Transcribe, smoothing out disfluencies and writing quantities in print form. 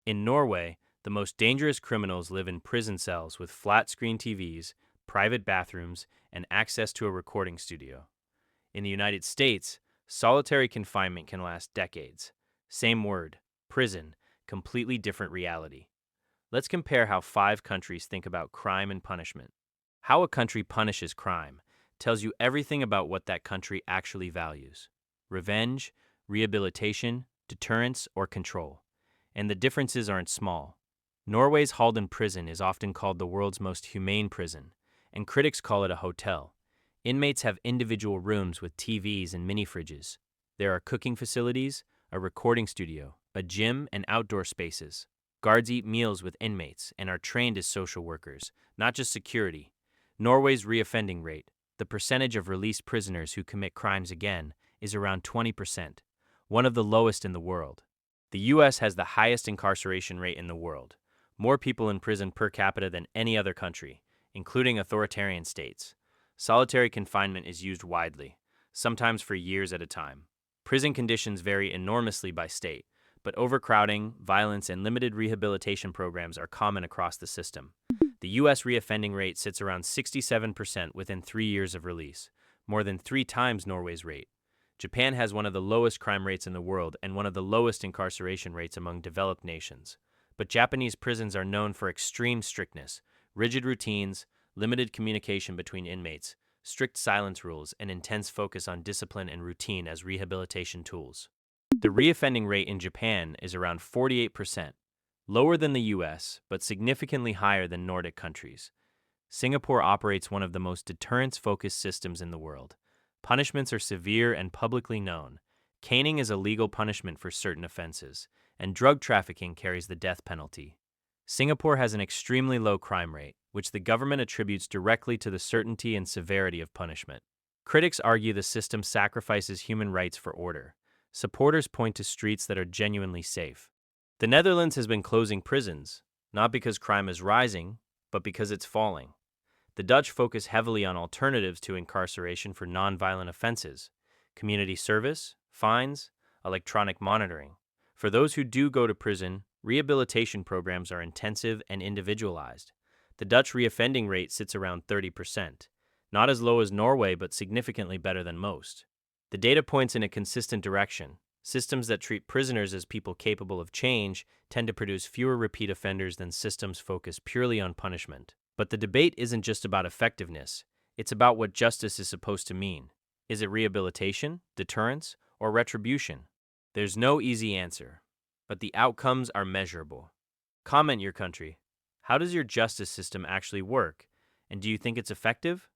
In Norway, the most dangerous criminals live in prison cells with flat screen TVs, private bathrooms, and access to a recording studio. In the United States, solitary confinement can last decades. Same word, prison, completely different reality. Let's compare how 5 countries think about crime and punishment. How a country punishes crime tells you everything about what that country actually values: revenge, rehabilitation, deterrence, or control. And the differences aren't small. Norway's Halden prison is often called the world's most humane prison, and critics call it a hotel. Inmates have individual rooms with TVs and mini fridges. There are cooking facilities, a recording studio, a gym, and outdoor spaces. Guards eat meals with inmates and are trained as social workers, not just security. Norway's reoffending rate, the percentage of released prisoners who commit crimes again, is around 20%, one of the lowest in the world. The U.S. has the highest incarceration rate in the world, more people in prison per capita than any other country, including authoritarian states. Solitary confinement is used widely, sometimes for years at a time. Prison conditions vary enormously by state, but overcrowding, violence, and limited rehabilitation programs are common across the system. The U.S. reoffending rate sits around 67% within 3 years of release, more than 3 times Norway's rate. Japan has one of the lowest crime rates in the world and one of the lowest incarceration rates among developed nations. But Japanese prisons are known for extreme strictness, rigid routines, limited communication between inmates, strict silence rules, and intense focus on discipline and routine as rehabilitation tools. The reoffending rate in Japan is around 48%, lower than the US, but significantly higher than Nordic countries. Singapore operates one of the most deterrence-focused systems in the world. Punishments are severe and publicly known. Caning is a legal punishment for certain offenses, and drug trafficking carries the death penalty. Singapore has an extremely low crime rate, which the government attributes directly to the certainty and severity of punishment. Critics argue the system sacrifices human rights for order. Supporters point to streets that are genuinely safe. The Netherlands has been closing prisons, not because crime is rising, but because it's falling. The Dutch focus heavily on alternatives to incarceration for nonviolent offenses: community service, fines, electronic monitoring. For those who do go to prison, rehabilitation programs are intensive and individualized. The Dutch reoffending rate sits around 30%, not as low as Norway but significantly better than most. The data points in a consistent direction. Systems that treat prisoners as people capable of change tend to produce fewer repeat offenders than systems focused purely on punishment. But the debate isn't just about effectiveness, it's about what justice is supposed to mean. Is it rehabilitation, deterrence, or retribution? There's no easy answer, but the outcomes are measurable. Comment your country. How does your justice system actually work? And do you think it's effective?